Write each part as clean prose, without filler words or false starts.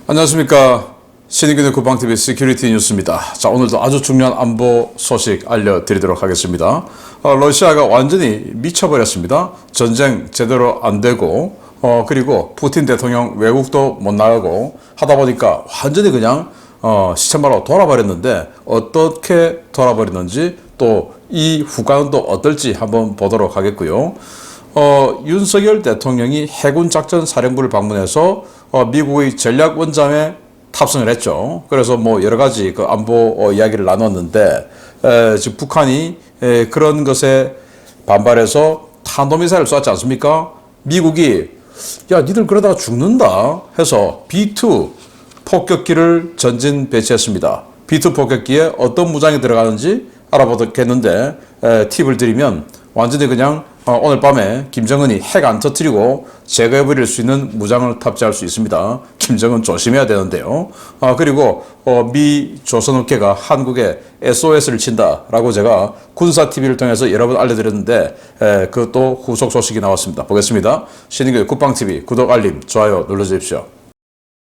안녕하십니까. 신인균의 국방TV 시큐리티 뉴스입니다. 자, 오늘도 아주 중요한 안보 소식 알려드리도록 하겠습니다. 러시아가 완전히 미쳐버렸습니다. 전쟁 제대로 안 되고, 그리고 푸틴 대통령 외국도 못 나가고 하다 보니까 완전히 그냥, 시체말로 돌아버렸는데, 어떻게 돌아버렸는지 또 이 후과는 또 어떨지 한번 보도록 하겠고요. 윤석열 대통령이 해군작전 사령부를 방문해서 미국의 전략원잠에 탑승을 했죠. 그래서 뭐 여러 가지 그 안보 이야기를 나눴는데, 지금 북한이 그런 것에 반발해서 탄도미사일을 쐈지 않습니까? 미국이 야, 니들 그러다가 죽는다 해서 B2 폭격기를 전진 배치했습니다. B2 폭격기에 어떤 무장이 들어가는지 알아보겠는데, 팁을 드리면 완전히 그냥 오늘 밤에 김정은이 핵 안 터뜨리고 제거해버릴 수 있는 무장을 탑재할 수 있습니다. 김정은 조심해야 되는데요. 그리고 미 조선업계가 한국에 SOS를 친다라고 제가 군사TV를 통해서 여러 번 알려드렸는데, 그것도 후속 소식이 나왔습니다. 보겠습니다. 신인규의 국방TV 구독, 알림, 좋아요 눌러주십시오.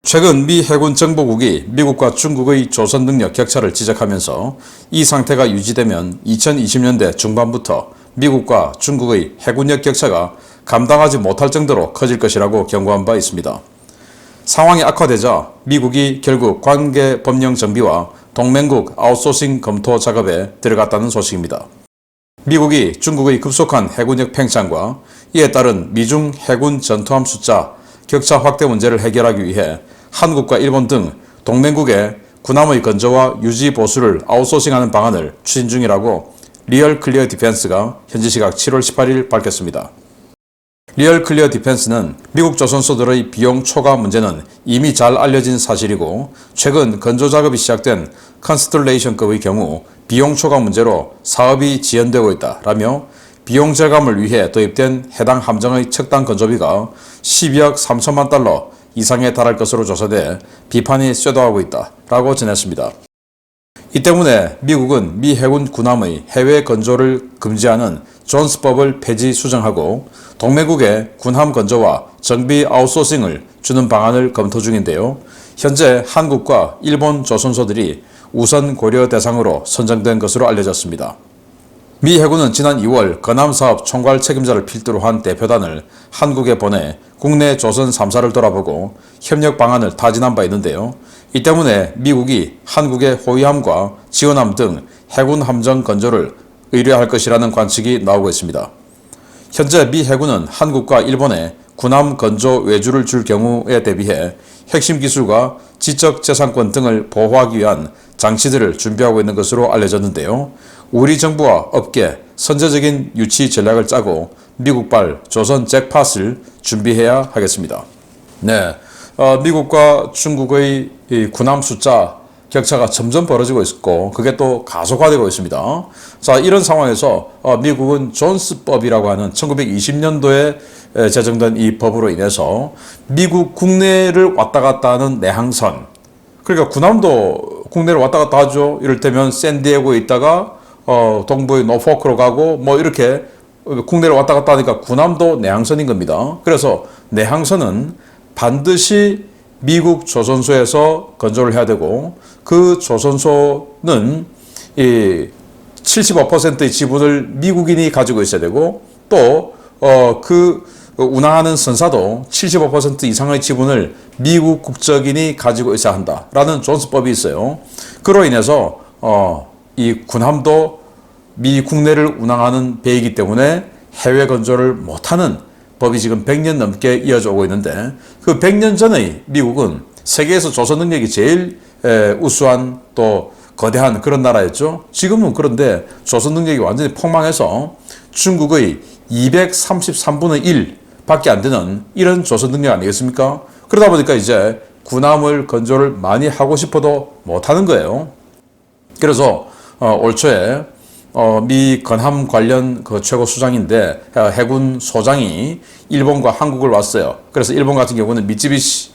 최근 미 해군 정보국이 미국과 중국의 조선 능력 격차를 지적하면서 이 상태가 유지되면 2020년대 중반부터 미국과 중국의 해군력 격차가 감당하지 못할 정도로 커질 것이라고 경고한 바 있습니다. 상황이 악화되자 미국이 결국 관계 법령 정비와 동맹국 아웃소싱 검토 작업에 들어갔다는 소식입니다. 미국이 중국의 급속한 해군력 팽창과 이에 따른 미중 해군 전투함 숫자 격차 확대 문제를 해결하기 위해 한국과 일본 등 동맹국의 군함의 건조와 유지 보수를 아웃소싱하는 방안을 추진 중이라고 리얼 클리어 디펜스가 현지 시각 7월 18일 밝혔습니다. 리얼 클리어 디펜스는 미국 조선소들의 비용 초과 문제는 이미 잘 알려진 사실이고, 최근 건조 작업이 시작된 컨스텔레이션급의 경우 비용 초과 문제로 사업이 지연되고 있다라며 비용 절감을 위해 도입된 해당 함정의 척단 건조비가 12억 3천만 달러 이상에 달할 것으로 조사돼 비판이 쇄도하고 있다라고 전했습니다. 이 때문에 미국은 미 해군 군함의 해외 건조를 금지하는 존스법을 폐지 수정하고 동맹국의 군함 건조와 정비 아웃소싱을 주는 방안을 검토 중인데요. 현재 한국과 일본 조선소들이 우선 고려 대상으로 선정된 것으로 알려졌습니다. 미 해군은 지난 2월 건함사업 총괄 책임자를 필두로 한 대표단을 한국에 보내 국내 조선 3사를 돌아보고 협력 방안을 타진한 바 있는데요. 이 때문에 미국이 한국의 호위함과 지원함 등 해군 함정 건조를 의뢰할 것이라는 관측이 나오고 있습니다. 현재 미 해군은 한국과 일본에 군함 건조 외주를 줄 경우에 대비해 핵심 기술과 지적재산권 등을 보호하기 위한 장치들을 준비하고 있는 것으로 알려졌는데요. 우리 정부와 업계, 선제적인 유치 전략을 짜고 미국발 조선 잭팟을 준비해야 하겠습니다. 네, 미국과 중국의 군함 숫자 격차가 점점 벌어지고 있고, 그게 또 가속화되고 있습니다. 자, 이런 상황에서 미국은 존스법이라고 하는 1920년도에 제정된 이 법으로 인해서 미국 국내를 왔다 갔다 하는 내항선, 그러니까 군함도 국내를 왔다 갔다 하죠. 이를테면 샌디에고에 있다가 동부의 노포크로 가고 뭐 이렇게 국내를 왔다 갔다 하니까 군함도 내항선인 겁니다. 그래서 내항선은 반드시 미국 조선소에서 건조를 해야 되고, 그 조선소는 이 75%의 지분을 미국인이 가지고 있어야 되고, 또 그 운항하는 선사도 75% 이상의 지분을 미국 국적인이 가지고 있어야 한다라는 존스법이 있어요. 그로 인해서 이 군함도 미 국내를 운항하는 배이기 때문에 해외 건조를 못하는 법이 지금 100년 넘게 이어져 오고 있는데, 그 100년 전의 미국은 세계에서 조선 능력이 제일 우수한 또 거대한 그런 나라였죠. 지금은 그런데 조선 능력이 완전히 폭망해서 중국의 233분의 1 밖에 안 되는 이런 조선 능력 아니겠습니까? 그러다 보니까 이제 군함을 건조를 많이 하고 싶어도 못하는 거예요. 그래서 올 초에 미 건함 관련 그 최고 수장인데 해군 소장이 일본과 한국을 왔어요. 그래서 일본 같은 경우는 미쯔비시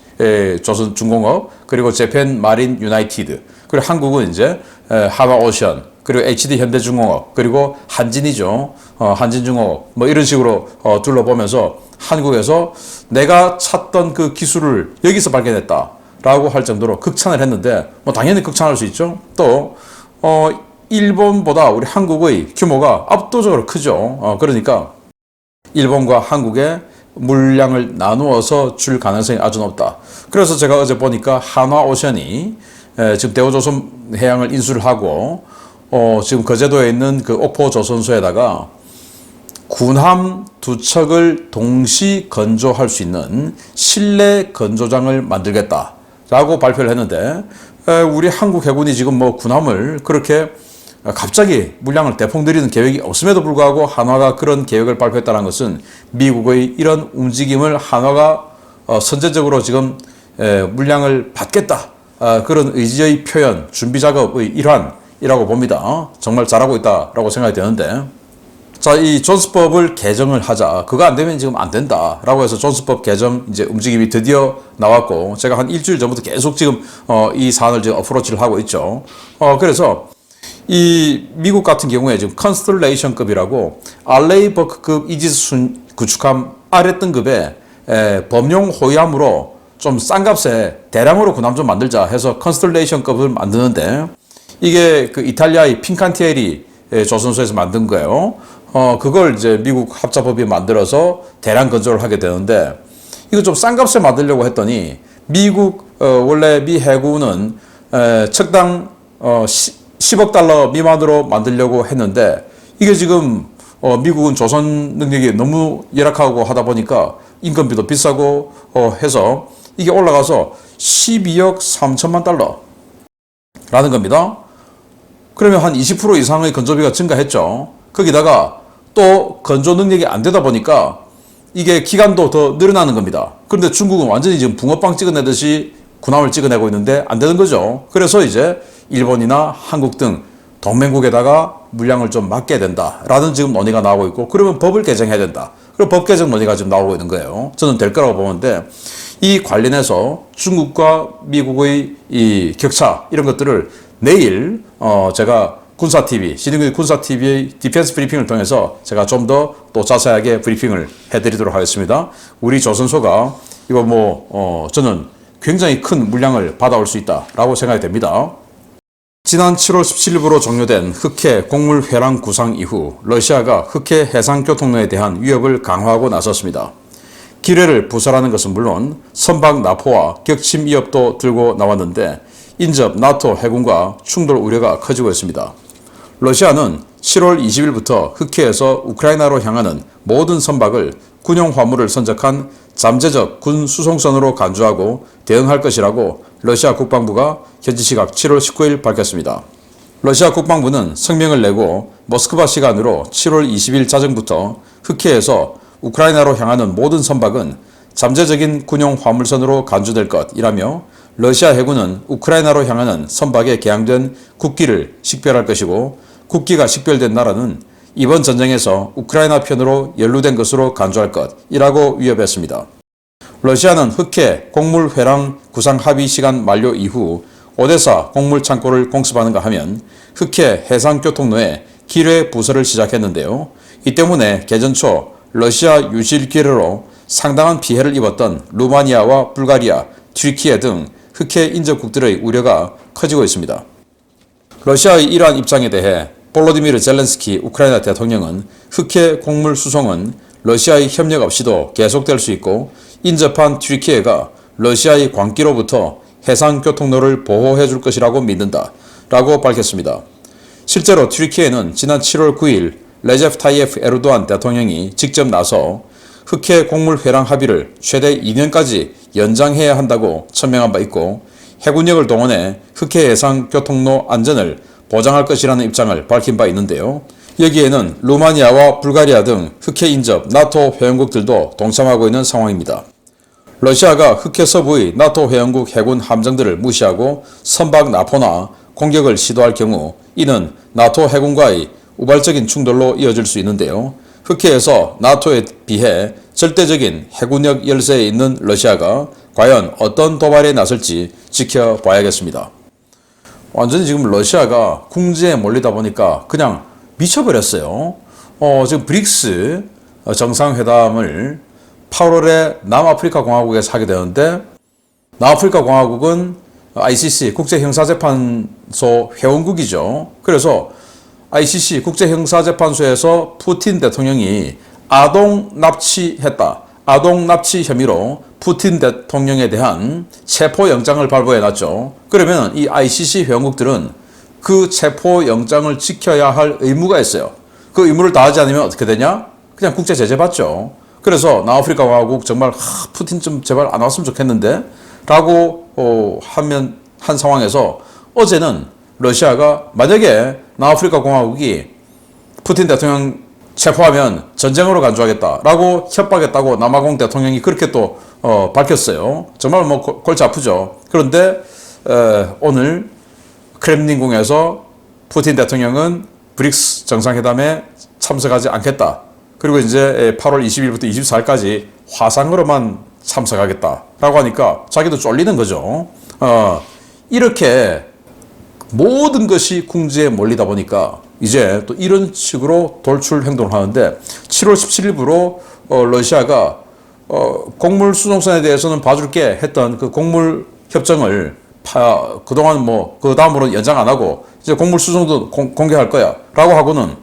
조선중공업, 그리고 재팬 마린 유나이티드, 그리고 한국은 이제 하나오션, 그리고 HD 현대중공업, 그리고 한진이죠. 한진중공업, 뭐 이런 식으로 둘러보면서 한국에서 내가 찾던 그 기술을 여기서 발견했다. 라고 할 정도로 극찬을 했는데, 뭐 당연히 극찬할 수 있죠. 또 일본보다 우리 한국의 규모가 압도적으로 크죠. 그러니까 일본과 한국의 물량을 나누어서 줄 가능성이 아주 높다. 그래서 제가 어제 보니까 한화오션이 지금 대우조선 해양을 인수를 하고 지금 거제도에 있는 그 옥포조선소에다가 군함 2척을 동시 건조할 수 있는 실내 건조장을 만들겠다라고 발표를 했는데, 우리 한국 해군이 지금 뭐 군함을 그렇게 갑자기 물량을 대폭 늘리는 계획이 없음에도 불구하고 한화가 그런 계획을 발표했다는 것은 미국의 이런 움직임을 한화가 선제적으로 지금 물량을 받겠다, 그런 의지의 표현, 준비 작업의 일환이라고 봅니다. 정말 잘하고 있다라고 생각이 되는데, 자, 이 존스법을 개정을 하자. 그거 안 되면 지금 안 된다라고 해서 존스법 개정 이제 움직임이 드디어 나왔고, 제가 한 일주일 전부터 계속 지금 이 사안을 지금 어프로치를 하고 있죠. 그래서 이 미국 같은 경우에 지금 컨스텔레이션급이라고 알레이버크급 이지스 구축함 아래 등급의 범용 호위함으로 좀 싼 값에 대량으로 군함 좀 만들자 해서 컨스텔레이션급을 만드는데, 이게 그 이탈리아의 핀칸티에리 조선소에서 만든 거예요. 그걸 이제 미국 합자법이 만들어서 대량 건조를 하게 되는데, 이거 좀 싼 값에 만들려고 했더니 미국 원래 미 해군은 척당 10억 달러 미만으로 만들려고 했는데, 이게 지금 미국은 조선 능력이 너무 열악하고 하다 보니까 인건비도 비싸고 해서 이게 올라가서 12억 3천만 달러라는 겁니다. 그러면 한 20% 이상의 건조비가 증가했죠. 거기다가 또 건조 능력이 안 되다 보니까 이게 기간도 더 늘어나는 겁니다. 그런데 중국은 완전히 지금 붕어빵 찍어내듯이 군함을 찍어내고 있는데 안 되는 거죠. 그래서 이제 일본이나 한국 등 동맹국에다가 물량을 좀 맡겨야 된다라는 지금 논의가 나오고 있고, 그러면 법을 개정해야 된다. 그리고 법 개정 논의가 지금 나오고 있는 거예요. 저는 될 거라고 보는데, 이 관련해서 중국과 미국의 이 격차 이런 것들을 내일 제가 군사TV, 신인균 군사TV의 디펜스 브리핑을 통해서 제가 좀 더 또 자세하게 브리핑을 해드리도록 하겠습니다. 우리 조선소가 이거 저는 굉장히 큰 물량을 받아올 수 있다라고 생각이 됩니다. 지난 7월 17일부로 종료된 흑해 곡물 회랑 구상 이후 러시아가 흑해 해상교통로에 대한 위협을 강화하고 나섰습니다. 기뢰를 부설하는 것은 물론 선박 납포와 격침 위협도 들고 나왔는데, 인접 나토 해군과 충돌 우려가 커지고 있습니다. 러시아는 7월 20일부터 흑해에서 우크라이나로 향하는 모든 선박을 군용 화물을 선적한 잠재적 군 수송선으로 간주하고 대응할 것이라고 러시아 국방부가 현지 시각 7월 19일 밝혔습니다. 러시아 국방부는 성명을 내고 모스크바 시간으로 7월 20일 자정부터 흑해에서 우크라이나로 향하는 모든 선박은 잠재적인 군용 화물선으로 간주될 것이라며, 러시아 해군은 우크라이나로 향하는 선박에 개항된 국기를 식별할 것이고, 국기가 식별된 나라는 이번 전쟁에서 우크라이나 편으로 연루된 것으로 간주할 것이라고 위협했습니다. 러시아는 흑해 곡물 회랑 구상 합의 시간 만료 이후 오데사 곡물 창고를 공습하는가 하면 흑해 해상교통로에 기뢰 부설을 시작했는데요. 이 때문에 개전 초 러시아 유실 기뢰로 상당한 피해를 입었던 루마니아와 불가리아, 튀르키예 등 흑해 인접국들의 우려가 커지고 있습니다. 러시아의 이러한 입장에 대해 볼로디미르 젤렌스키 우크라이나 대통령은 흑해 곡물 수송은 러시아의 협력 없이도 계속될 수 있고, 인접한 튀르키예가 러시아의 광기로부터 해상교통로를 보호해 줄 것이라고 믿는다 라고 밝혔습니다. 실제로 튀르키예는 지난 7월 9일 레제프 타이에프 에르도안 대통령이 직접 나서 흑해 곡물 회랑 합의를 최대 2년까지 연장해야 한다고 천명한 바 있고, 해군력을 동원해 흑해 해상교통로 안전을 보장할 것이라는 입장을 밝힌 바 있는데요. 여기에는 루마니아와 불가리아 등 흑해 인접 나토 회원국들도 동참하고 있는 상황입니다. 러시아가 흑해 서부의 나토 회원국 해군 함정들을 무시하고 선박 납포나 공격을 시도할 경우 이는 나토 해군과의 우발적인 충돌로 이어질 수 있는데요. 흑해에서 나토에 비해 절대적인 해군력 열세에 있는 러시아가 과연 어떤 도발에 나설지 지켜봐야겠습니다. 완전히 지금 러시아가 궁지에 몰리다 보니까 그냥 미쳐버렸어요. 지금 브릭스 정상회담을 8월에 남아프리카 공화국에서 하게 되는데, 남아프리카 공화국은 ICC 국제형사재판소 회원국이죠. 그래서 ICC 국제형사재판소에서 푸틴 대통령이 아동 납치했다. 아동 납치 혐의로 푸틴 대통령에 대한 체포영장을 발부해놨죠. 그러면 이 ICC 회원국들은 그 체포영장을 지켜야 할 의무가 있어요. 그 의무를 다하지 않으면 어떻게 되냐? 그냥 국제 제재 받죠. 그래서 남아프리카 공화국 정말 푸틴 좀 제발 안 왔으면 좋겠는데 라고 한 상황에서 어제는 러시아가 만약에 남아프리카 공화국이 푸틴 대통령 체포하면 전쟁으로 간주하겠다라고 협박했다고 남아공 대통령이 그렇게 또 밝혔어요. 정말 뭐 골치 아프죠. 그런데 오늘 크렘린궁에서 푸틴 대통령은 브릭스 정상회담에 참석하지 않겠다. 그리고 이제 8월 20일부터 24일까지 화상으로만 참석하겠다라고 하니까 자기도 쫄리는 거죠. 이렇게 모든 것이 궁지에 몰리다 보니까 이제 또 이런 식으로 돌출 행동을 하는데 7월 17일부로 러시아가 곡물 수송선에 대해서는 봐줄게 했던 그 곡물 협정을 그동안 그 다음으로 연장 안 하고 이제 곡물 수송도 공개할 거야 라고 하고는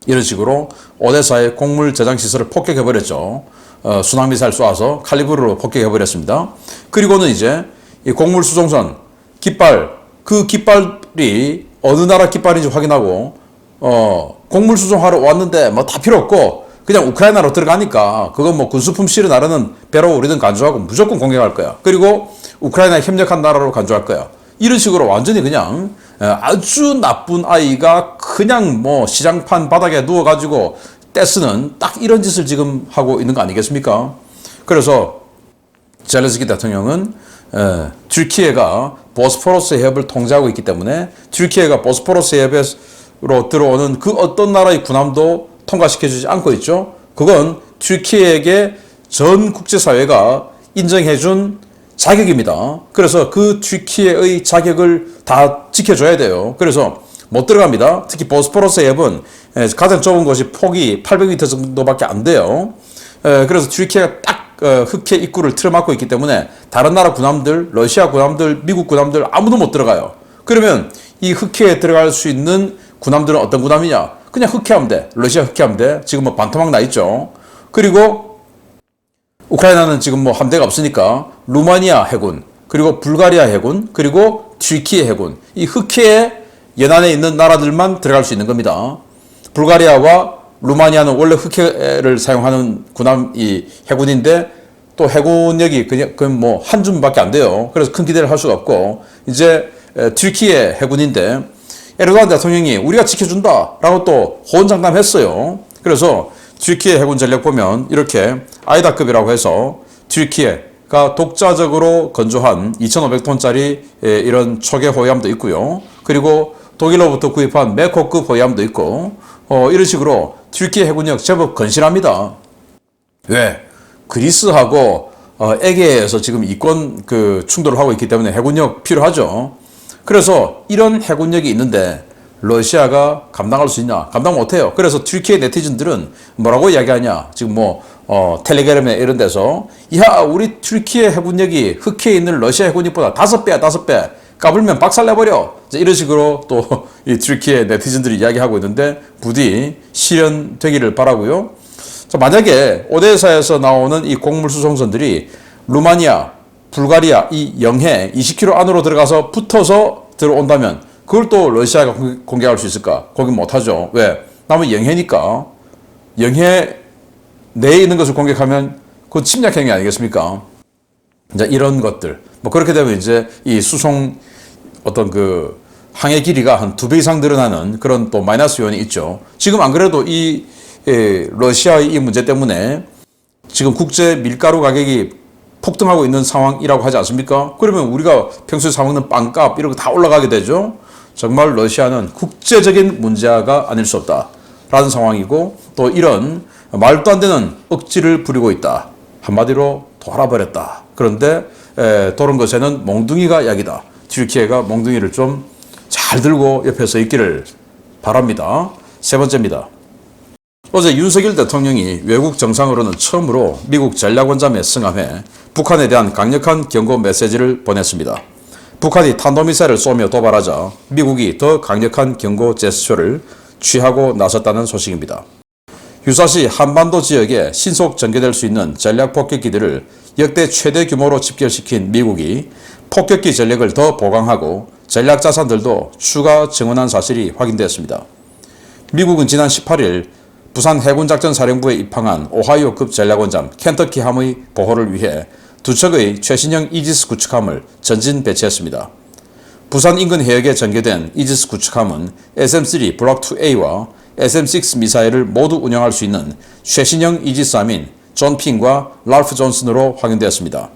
이런 식으로 오데사의 곡물 저장 시설을 폭격해버렸죠. 순항미사일 쏘아서 칼리브르로 폭격해버렸습니다. 그리고는 이제 이 곡물 수송선 깃발, 그 깃발이 어느 나라 깃발인지 확인하고 곡물 수송하러 왔는데 뭐 다 필요 없고 그냥 우크라이나로 들어가니까 그건 뭐 군수품 실어 나르는 배로 우리는 간주하고 무조건 공격할 거야. 그리고 우크라이나에 협력한 나라로 간주할 거야. 이런 식으로 완전히 그냥 아주 나쁜 아이가 그냥 뭐 시장판 바닥에 누워가지고 떼쓰는 딱 이런 짓을 지금 하고 있는 거 아니겠습니까? 그래서 젤렌스키 대통령은 튀르키예가 보스포러스 해협을 통제하고 있기 때문에 튀르키예가 보스포러스 해협으로 들어오는 그 어떤 나라의 군함도 통과시켜주지 않고 있죠. 그건 튀르키예에게 전 국제사회가 인정해준 자격입니다. 그래서 그 튀르키예의 자격을 다 지켜줘야 돼요. 그래서 못 들어갑니다. 특히 보스포러스 해협은 가장 좁은 곳이 폭이 800m 정도밖에 안 돼요. 그래서 튀르키예가 딱 흑해 입구를 틀어막고 있기 때문에 다른 나라 군함들, 러시아 군함들, 미국 군함들 아무도 못 들어가요. 그러면 이 흑해에 들어갈 수 있는 군함들은 어떤 군함이냐? 그냥 흑해함대, 러시아 흑해함대. 지금 뭐 반토막 나 있죠. 그리고 우크라이나는 지금 뭐 함대가 없으니까 루마니아 해군, 그리고 불가리아 해군, 그리고 튀르키예 해군. 이 흑해에 연안에 있는 나라들만 들어갈 수 있는 겁니다. 불가리아와 루마니아는 원래 흑해를 사용하는 군함 이 해군인데 또 해군력이 그냥 뭐 한 줌밖에 안 돼요. 그래서 큰 기대를 할 수가 없고 이제 튀르키예 해군인데 에르도안 대통령이 우리가 지켜준다라고 또 호언장담했어요. 그래서 튀르키예 해군 전력 보면 이렇게 아이다급이라고 해서 튀르키예가 독자적으로 건조한 2,500톤짜리 이런 초계 호위함도 있고요. 그리고 독일로부터 구입한 메코급 호위함도 있고 이런 식으로 튀르키예 해군력 제법 건실합니다. 왜? 그리스하고 에게에서 지금 이권 충돌을 하고 있기 때문에 해군력 필요하죠. 그래서 이런 해군력이 있는데 러시아가 감당할 수 있냐? 감당 못해요. 그래서 튀르키예 네티즌들은 뭐라고 이야기하냐? 지금 텔레그램에 이런 데서 야, 우리 튀르키예 해군력이 흑해에 있는 러시아 해군력보다 5배야, 5배. 까불면 박살내버려. 이런 식으로 또 이 튀르키예 네티즌들이 이야기하고 있는데 부디 실현되기를 바라고요. 자, 만약에 오데사에서 나오는 이 곡물 수송선들이 루마니아, 불가리아 이 영해 20km 안으로 들어가서 붙어서 들어온다면 그걸 또 러시아가 공격할 수 있을까? 공격 못하죠. 왜? 남은 영해니까. 영해 내에 있는 것을 공격하면 그건 침략 행위 아니겠습니까? 이제 이런 것들. 그렇게 되면 이제 이 수송 어떤 항해 길이가 한 2배 이상 늘어나는 그런 또 마이너스 요인이 있죠. 지금 안 그래도 이 러시아의 이 문제 때문에 지금 국제 밀가루 가격이 폭등하고 있는 상황이라고 하지 않습니까? 그러면 우리가 평소에 사 먹는 빵값 이런 거 다 올라가게 되죠. 정말 러시아는 국제적인 문제가 아닐 수 없다라는 상황이고 또 이런 말도 안 되는 억지를 부리고 있다. 한마디로 돌아버렸다. 그런데 도른 것에는 몽둥이가 약이다. 튀르키예가 몽둥이를 좀 잘 들고 옆에 서 있기를 바랍니다. 세 번째입니다. 어제 윤석열 대통령이 외국 정상으로는 처음으로 미국 전략원잠에 승함해 북한에 대한 강력한 경고 메시지를 보냈습니다. 북한이 탄도미사일을 쏘며 도발하자 미국이 더 강력한 경고 제스처를 취하고 나섰다는 소식입니다. 유사시 한반도 지역에 신속 전개될 수 있는 전략 폭격기들을 역대 최대 규모로 집결시킨 미국이 폭격기 전력을 더 보강하고 전략 자산들도 추가 증원한 사실이 확인되었습니다. 미국은 지난 18일 부산 해군작전사령부에 입항한 오하이오급 전략원잠 켄터키함의 보호를 위해 두 척의 최신형 이지스 구축함을 전진 배치했습니다. 부산 인근 해역에 전개된 이지스 구축함은 SM-3 블록 2A와 SM-6 미사일을 모두 운영할 수 있는 최신형 이지스함인 존 핑과 랄프 존슨으로 확인되었습니다.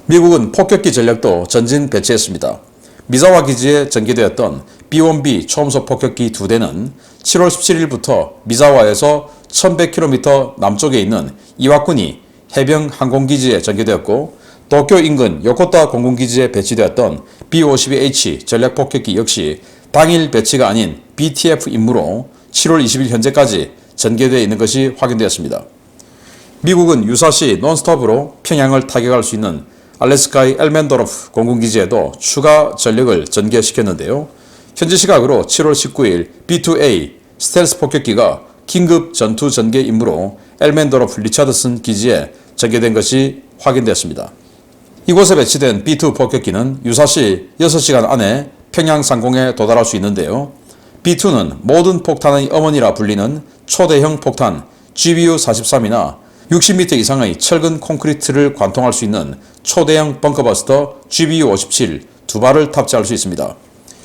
미국은 폭격기 전력도 전진 배치했습니다. 미사와 기지에 전개되었던 B-1B 초음속 폭격기 2대는 7월 17일부터 미사와에서 1100km 남쪽에 있는 이와쿠니 해병 항공기지에 전개되었고, 도쿄 인근 요코타 공군기지에 배치되었던 B-52H 전략 폭격기 역시 당일 배치가 아닌 BTF 임무로 7월 20일 현재까지 전개되어 있는 것이 확인되었습니다. 미국은 유사시 논스톱으로 평양을 타격할 수 있는 알래스카의 엘멘도로프 공군기지에도 추가 전력을 전개시켰는데요. 현지 시각으로 7월 19일 B-2A 스텔스 폭격기가 긴급 전투 전개 임무로 엘멘도로프 리차드슨 기지에 전개된 것이 확인되었습니다. 이곳에 배치된 B-2 폭격기는 유사시 6시간 안에 평양 상공에 도달할 수 있는데요. B-2는 모든 폭탄의 어머니라 불리는 초대형 폭탄 GBU-43이나 60m 이상의 철근 콘크리트를 관통할 수 있는 초대형 벙커버스터 GBU-57 두 발을 탑재할 수 있습니다.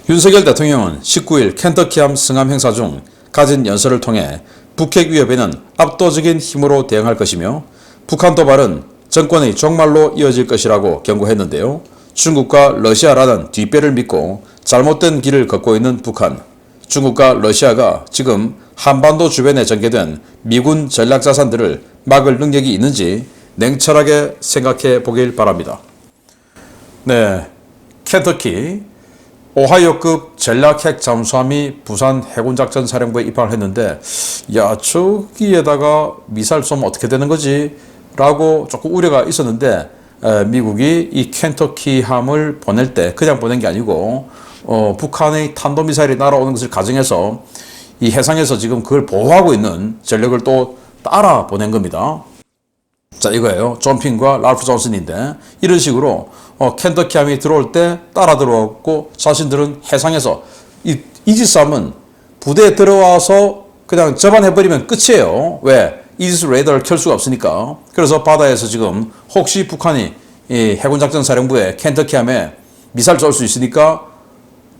윤석열 대통령은 19일 켄터키함 승함 행사 중 가진 연설을 통해 북핵 위협에는 압도적인 힘으로 대응할 것이며 북한 도발은 정권의 종말로 이어질 것이라고 경고했는데요. 중국과 러시아라는 뒷배를 믿고 잘못된 길을 걷고 있는 북한. 중국과 러시아가 지금 한반도 주변에 전개된 미군 전략 자산들을 막을 능력이 있는지 냉철하게 생각해 보길 바랍니다. 네, 켄터키 오하이오급 전략 핵 잠수함이 부산 해군작전 사령부에 입항을 했는데, 야, 저기에다가 미사일 쏘면 어떻게 되는 거지? 라고 조금 우려가 있었는데, 미국이 이 켄터키함을 보낼 때 그냥 보낸 게 아니고 북한의 탄도미사일이 날아오는 것을 가정해서 이 해상에서 지금 그걸 보호하고 있는 전력을 또 따라 보낸 겁니다. 자, 이거예요. 존 핑과 랄프 존슨인데, 이런 식으로 켄터키함이 들어올 때 따라 들어왔고, 자신들은 해상에서 이지스함은 부대에 들어와서 그냥 접안해버리면 끝이에요. 왜? 이지스 레이더를 켤 수가 없으니까. 그래서 바다에서 지금 혹시 북한이 이 해군작전사령부에 켄터키함에 미사일 쏠 수 있으니까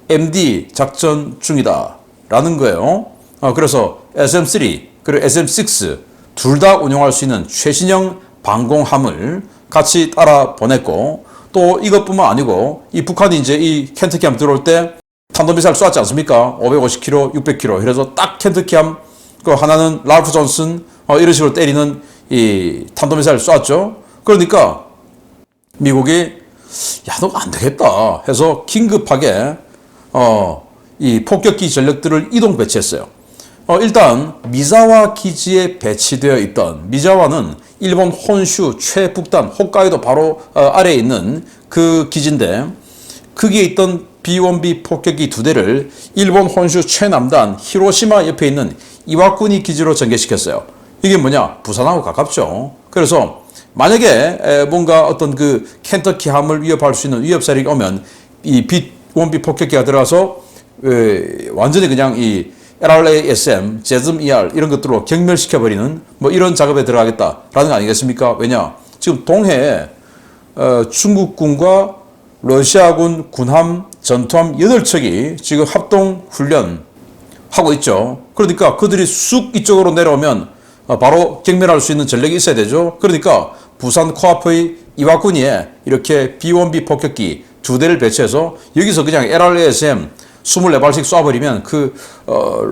MD 작전 중이다 라는 거예요. 그래서 SM-3 그리고 SM-6 둘 다 운용할 수 있는 최신형 방공함을 같이 따라 보냈고, 또 이것뿐만 아니고 이 북한이 이제 이 켄터키함 들어올 때 탄도미사일 쐈지 않습니까? 550km, 600km. 그래서 딱 켄터키함, 그 하나는 랄프 존슨 이런 식으로 때리는 이 탄도미사일 쐈죠. 그러니까 미국이 야, 너 안 되겠다 해서 긴급하게 이 폭격기 전력들을 이동 배치했어요. 일단 미사와 기지에 배치되어 있던, 미사와는 일본 혼슈 최북단 홋카이도 바로 아래에 있는 그 기지인데, 거기에 있던 B-1B 폭격기 2대를 일본 혼슈 최남단 히로시마 옆에 있는 이와쿠니 기지로 전개시켰어요. 이게 뭐냐? 부산하고 가깝죠. 그래서 만약에 뭔가 어떤 그 켄터키함을 위협할 수 있는 위협 세력이 오면 이 B-1B 폭격기가 들어가서 완전히 그냥 이 LRASM, JASM-ER 이런 것들로 경멸시켜버리는 뭐 이런 작업에 들어가겠다라는 거 아니겠습니까? 왜냐? 지금 동해에 중국군과 러시아군 군함, 전투함 8척이 지금 합동훈련 하고 있죠. 그러니까 그들이 쑥 이쪽으로 내려오면 바로 경멸할 수 있는 전력이 있어야 되죠. 그러니까 부산 코앞의 이와쿠니에 이렇게 B-1B 폭격기 2대를 배치해서 여기서 그냥 LRASM 24발씩 쏴버리면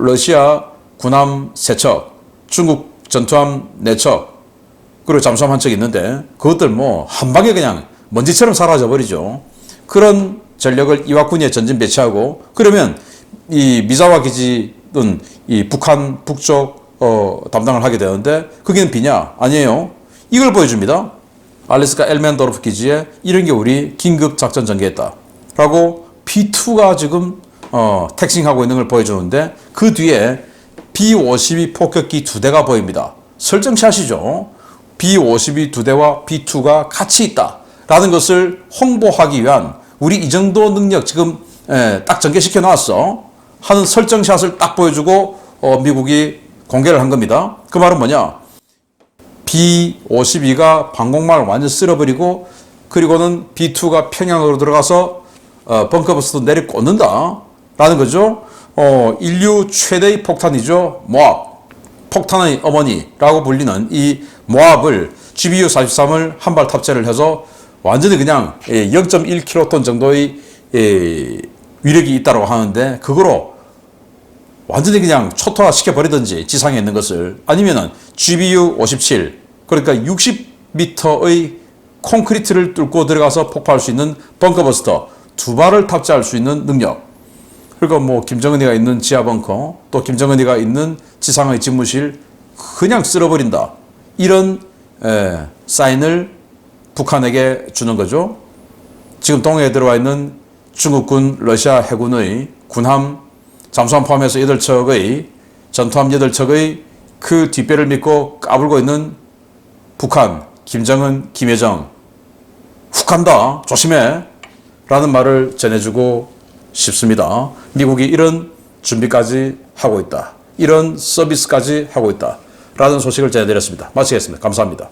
러시아 군함 3척, 중국 전투함 4척, 그리고 잠수함 1척 있는데 그것들 뭐 한 방에 그냥 먼지처럼 사라져 버리죠. 그런 전력을 이와쿠니에 전진 배치하고, 그러면 이 미사와 기지는 이 북한 북쪽 담당을 하게 되는데 거기는 B냐? 아니에요. 이걸 보여줍니다. 알래스카 엘멘도르프 기지에 이런 게 우리 긴급 작전 전개했다 라고 B2가 지금 택싱하고 있는 걸 보여주는데 그 뒤에 B-52 폭격기 2대가 보입니다. 설정샷이죠. B-52 2대와 B2가 같이 있다 라는 것을 홍보하기 위한 우리 이 정도 능력 지금 딱 전개시켜 놨어 하는 설정샷을 딱 보여주고 미국이 공개를 한 겁니다. 그 말은 뭐냐? B-52가 방공망을 완전 쓸어버리고 그리고는 B-2가 평양으로 들어가서 벙커버스터 내리꽂는다 라는 거죠. 인류 최대의 폭탄이죠. 모압, 폭탄의 어머니라고 불리는 이 모압을 GBU-43을 한 발 탑재를 해서 완전히 그냥 0.1킬로톤 정도의 위력이 있다고 하는데 그거로 완전히 그냥 초토화 시켜버리든지 지상에 있는 것을 아니면은 GBU-57 그러니까 60m의 콘크리트를 뚫고 들어가서 폭파할 수 있는 벙커버스터 2발을 탑재할 수 있는 능력. 그러니까 뭐 김정은이가 있는 지하 벙커 또 김정은이가 있는 지상의 집무실 그냥 쓸어버린다. 이런 사인을 북한에게 주는 거죠. 지금 동해에 들어와 있는 중국군 러시아 해군의 군함 잠수함 포함해서 8척의 전투함 8척의 그 뒷배를 믿고 까불고 있는 북한, 김정은, 김여정 훅 간다 조심해 라는 말을 전해주고 싶습니다. 미국이 이런 준비까지 하고 있다. 이런 서비스까지 하고 있다. 라는 소식을 전해드렸습니다. 마치겠습니다. 감사합니다.